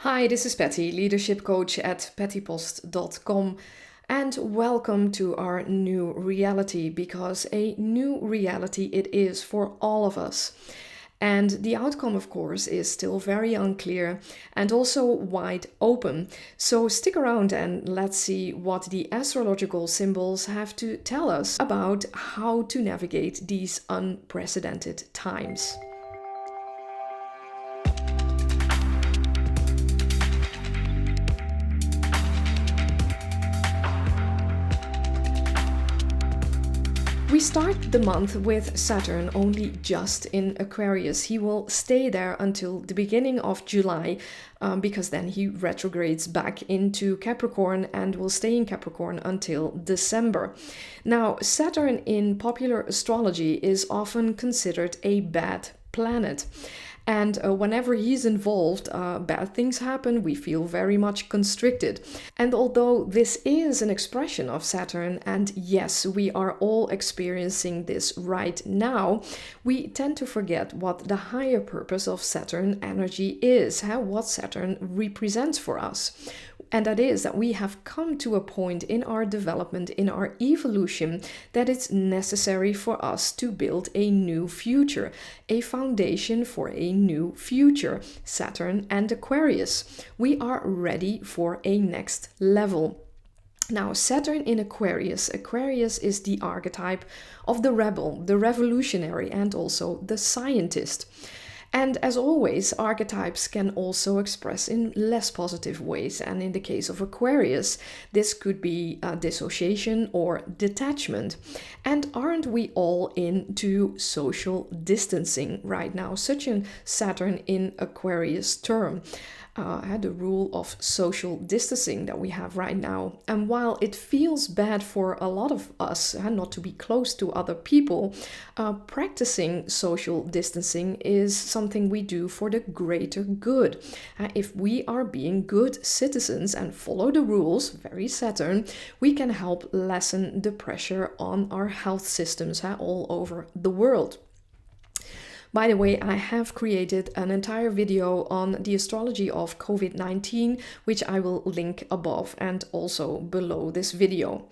Hi, this is Patty, leadership coach at pattypost.com, and welcome to our new reality, because a new reality it is for all of us. And the outcome, of course, is still very unclear and also wide open. So stick around and let's see what the astrological symbols have to tell us about how to navigate these unprecedented times. We start the month with Saturn only just in Aquarius. He will stay there until the beginning of July, because then he retrogrades back into Capricorn and will stay in Capricorn until December. Now, Saturn in popular astrology is often considered a bad planet. And whenever he's involved, bad things happen. We feel very much constricted. And although this is an expression of Saturn, and yes, we are all experiencing this right now, we tend to forget what the higher purpose of Saturn energy is, what Saturn represents for us. And that is that we have come to a point in our development, in our evolution, that it's necessary for us to build a new future, a foundation for a new future, Saturn and Aquarius. We are ready for a next level. Now, Saturn in Aquarius. Aquarius is the archetype of the rebel, the revolutionary, and also the scientist. And as always, archetypes can also express in less positive ways. And in the case of Aquarius, this could be dissociation or detachment. And aren't we all into social distancing right now? Such a Saturn in Aquarius term. The rule of social distancing that we have right now. And while it feels bad for a lot of us not to be close to other people, practicing social distancing is something we do for the greater good. If we are being good citizens and follow the rules, very Saturn, we can help lessen the pressure on our health systems all over the world. By the way, I have created an entire video on the astrology of COVID-19, which I will link above and also below this video.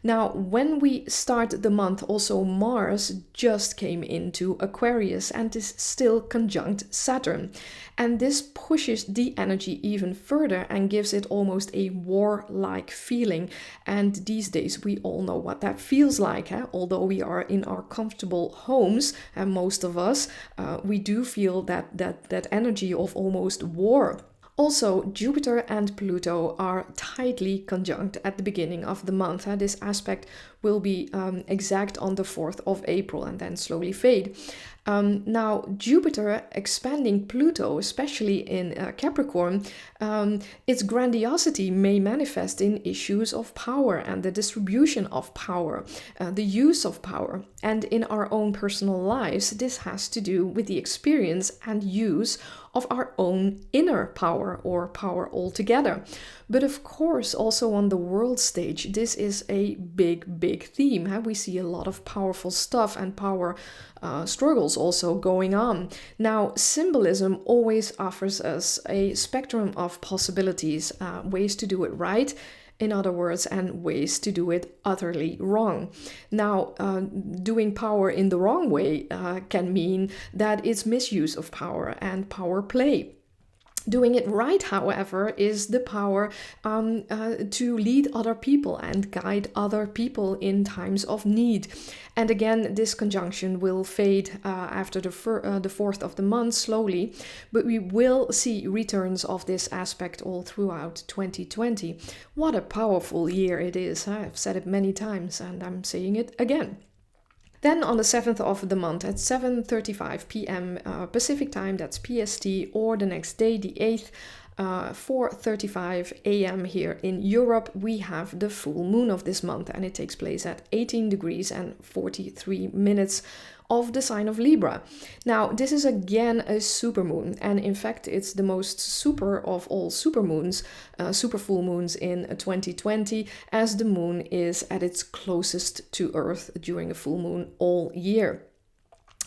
Now, when we start the month, also Mars just came into Aquarius and is still conjunct Saturn. And this pushes the energy even further and gives it almost a war-like feeling. And these days we all know what that feels like. Although we are in our comfortable homes, and most of us, we do feel that energy of almost war. Also, Jupiter and Pluto are tightly conjunct at the beginning of the month. This aspect will be exact on the 4th of April and then slowly fade. Now, Jupiter expanding Pluto, especially in Capricorn, its grandiosity may manifest in issues of power and the distribution of power, the use of power. And in our own personal lives, this has to do with the experience and use of our own inner power or power altogether. But of course, also on the world stage, this is a big theme. We see a lot of powerful stuff and power struggles also going on. Now, symbolism always offers us a spectrum of possibilities, ways to do it right, in other words, and ways to do it utterly wrong. Now, doing power in the wrong way can mean that it's misuse of power and power play. Doing it right, however, is the power to lead other people and guide other people in times of need. And again, this conjunction will fade after the 4th of the month slowly, but we will see returns of this aspect all throughout 2020. What a powerful year it is. I've said it many times and I'm saying it again. Then on the 7th of the month at 7:35 p.m. Pacific time, that's PST, or the next day, the 8th, 4:35 a.m. here in Europe, we have the full moon of this month, and it takes place at 18 degrees and 43 minutes of the sign of Libra. Now, this is again a supermoon, and in fact, it's the most super of all supermoons, super full moons in 2020, as the moon is at its closest to Earth during a full moon all year.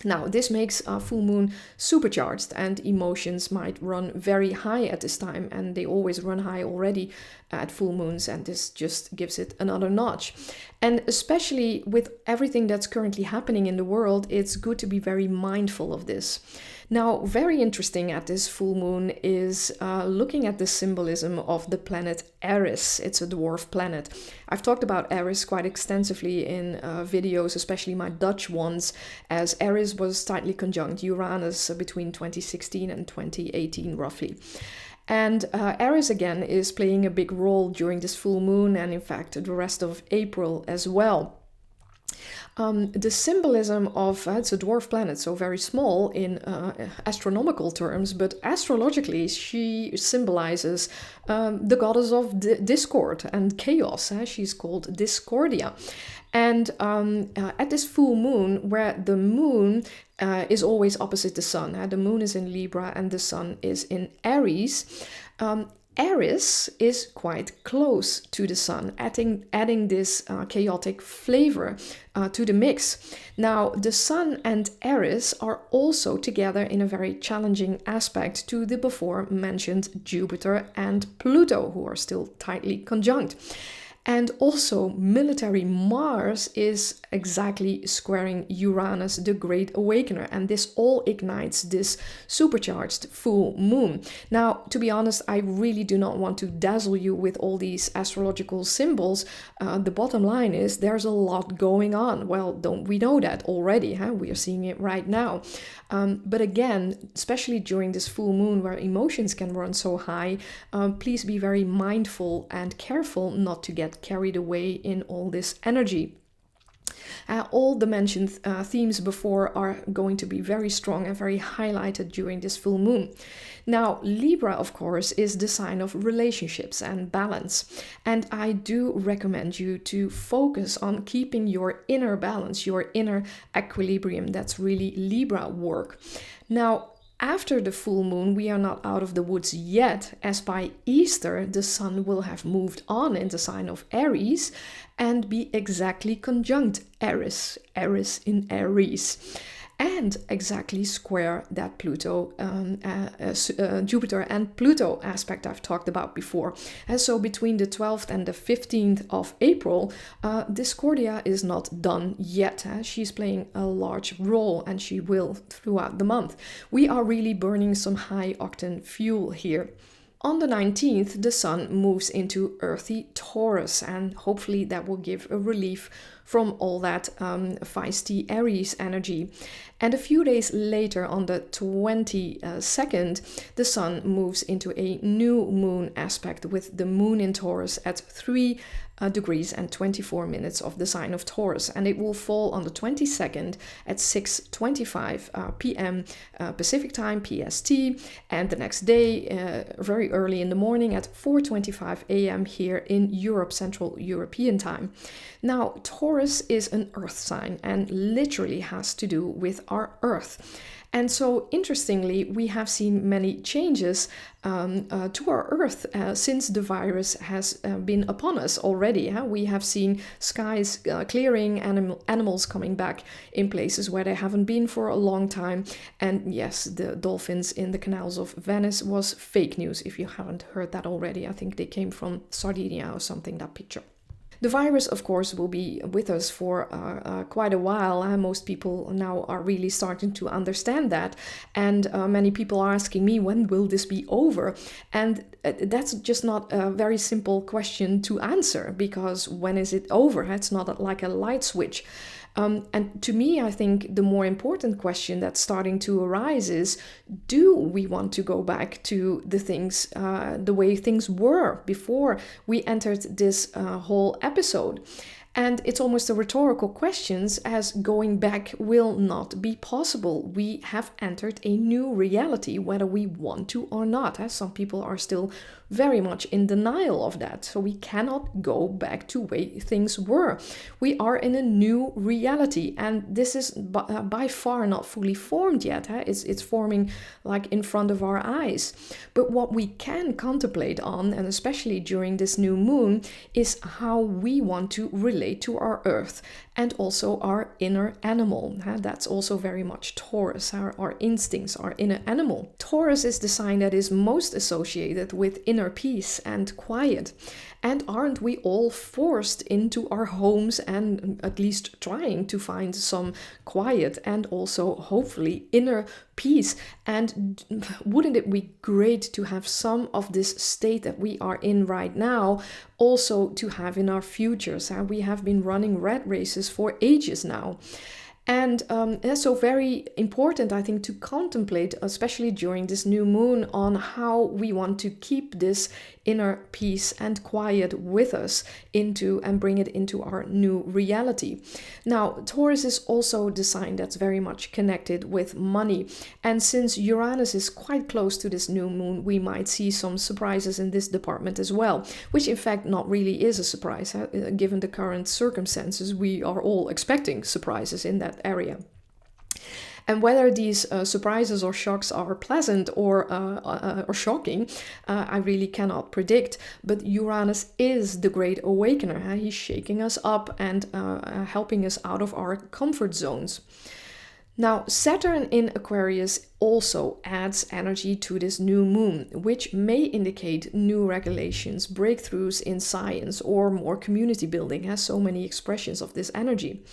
Now, this makes a full moon supercharged, and emotions might run very high at this time, and they always run high already at full moons, and this just gives it another notch. And especially with everything that's currently happening in the world, it's good to be very mindful of this. Now, very interesting at this full moon is looking at the symbolism of the planet Eris. It's a dwarf planet. I've talked about Eris quite extensively in videos, especially my Dutch ones, as Eris was tightly conjunct Uranus between 2016 and 2018 roughly. And Aries again is playing a big role during this full moon, and in fact the rest of April as well. The symbolism of it's a dwarf planet, so very small in astronomical terms, but astrologically she symbolizes the goddess of discord and chaos. She's called Discordia. And at this full moon, where the moon is always opposite the sun, the moon is in Libra and the sun is in Aries, Eris is quite close to the sun, adding this chaotic flavor to the mix. Now, the sun and Eris are also together in a very challenging aspect to the before mentioned Jupiter and Pluto, who are still tightly conjunct. And also military Mars is exactly squaring Uranus, the Great Awakener. And this all ignites this supercharged full moon. Now, to be honest, I really do not want to dazzle you with all these astrological symbols. The bottom line is there's a lot going on. Well, don't we know that already? We are seeing it right now. But again, especially during this full moon where emotions can run so high, please be very mindful and careful not to get carried away in all this energy. All the mentioned themes before are going to be very strong and very highlighted during this full moon. Now, Libra, of course, is the sign of relationships and balance. And I do recommend you to focus on keeping your inner balance, your inner equilibrium. That's really Libra work. Now, after the full moon, we are not out of the woods yet, as by Easter, the sun will have moved on in the sign of Aries and be exactly conjunct Eris in Aries, and exactly square that Pluto, Jupiter and Pluto aspect I've talked about before. And so between the 12th and the 15th of April, Discordia is not done yet. She's playing a large role, and she will throughout the month. We are really burning some high octane fuel here. On the 19th, the sun moves into earthy Taurus, and hopefully that will give a relief from all that feisty Aries energy. And a few days later, on the 22nd, the sun moves into a new moon aspect with the moon in Taurus at 3 degrees and 24 minutes of the sign of Taurus, and it will fall on the 22nd at 6:25 p.m. Pacific time, PST, and the next day very early in the morning at 4:25 a.m. here in Europe, Central European time. Now, Taurus is an earth sign and literally has to do with our earth. And so, interestingly, we have seen many changes to our Earth since the virus has been upon us already. We have seen skies clearing, animals coming back in places where they haven't been for a long time. And yes, the dolphins in the canals of Venice was fake news. If you haven't heard that already, I think they came from Sardinia or something, that picture. The virus, of course, will be with us for quite a while. Most people now are really starting to understand that. And many people are asking me, when will this be over? And that's just not a very simple question to answer, because when is it over? It's not like a light switch. And to me, I think the more important question that's starting to arise is, do we want to go back to the things, the way things were before we entered this whole episode? And it's almost a rhetorical question, as going back will not be possible. We have entered a new reality, whether we want to or not. Some people are still very much in denial of that. So we cannot go back to way things were. We are in a new reality, and this is by far not fully formed yet. It's forming like in front of our eyes. But what we can contemplate on, and especially during this new moon, is how we want to relate relate to our earth and also our inner animal. That's also very much Taurus, our instincts, our inner animal. Taurus is the sign that is most associated with inner peace and quiet. And aren't we all forced into our homes and at least trying to find some quiet and also hopefully inner peace? And wouldn't it be great to have some of this state that we are in right now also to have in our futures? We have been running rat races for ages now. And that's so very important, I think, to contemplate, especially during this new moon, on how we want to keep this inner peace and quiet with us into and bring it into our new reality. Now, Taurus is also the sign that's very much connected with money. And since Uranus is quite close to this new moon, we might see some surprises in this department as well, which in fact not really is a surprise. Given the current circumstances, we are all expecting surprises in that area. And whether these surprises or shocks are pleasant or shocking, I really cannot predict. But Uranus is the great awakener. He's shaking us up and helping us out of our comfort zones. Now, Saturn in Aquarius also adds energy to this new moon, which may indicate new regulations, breakthroughs in science, or more community building. Has so many expressions of this energy.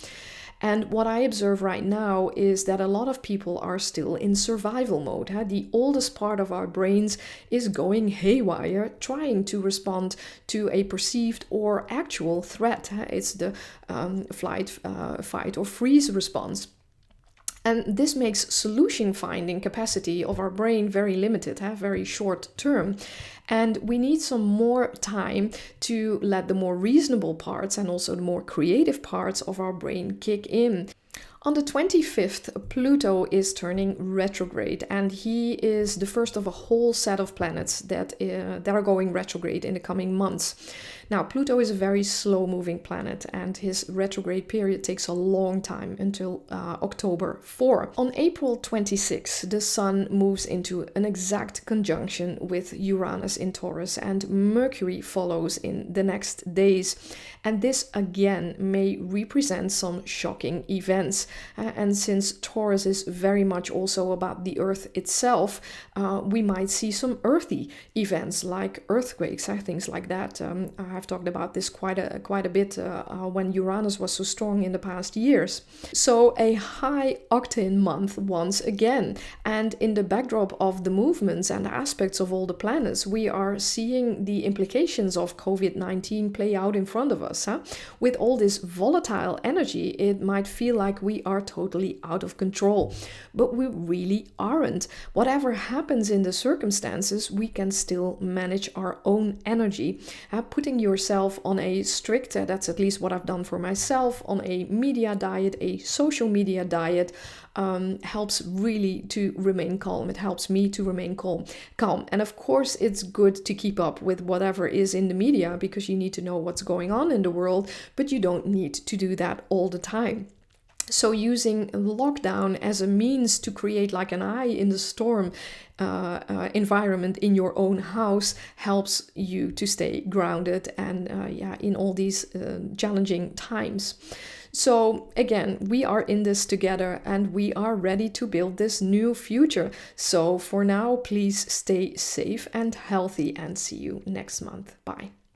And what I observe right now is that a lot of people are still in survival mode. The oldest part of our brains is going haywire, trying to respond to a perceived or actual threat. It's the flight, fight, or freeze response. And this makes solution finding capacity of our brain very limited, very short term. And we need some more time to let the more reasonable parts and also the more creative parts of our brain kick in. On the 25th, Pluto is turning retrograde, and he is the first of a whole set of planets that are going retrograde in the coming months. Now, Pluto is a very slow-moving planet, and his retrograde period takes a long time until October 4. On April 26, the Sun moves into an exact conjunction with Uranus in Taurus, and Mercury follows in the next days. And this again may represent some shocking events. And since Taurus is very much also about the Earth itself, we might see some earthy events like earthquakes, things like that. I've talked about this quite a bit when Uranus was so strong in the past years. So a high octane month once again. And in the backdrop of the movements and aspects of all the planets, we are seeing the implications of COVID-19 play out in front of us. With all this volatile energy, it might feel like we are totally out of control, but we really aren't. Whatever happens in the circumstances, we can still manage our own energy. Putting yourself on a strict, that's at least what I've done for myself, on a media diet, a social media diet, helps really to remain calm. It helps me to remain calm. And of course, it's good to keep up with whatever is in the media because you need to know what's going on in the world, but you don't need to do that all the time. So using lockdown as a means to create like an eye in the storm environment in your own house helps you to stay grounded and in all these challenging times. So again, we are in this together and we are ready to build this new future. So for now, please stay safe and healthy and see you next month. Bye.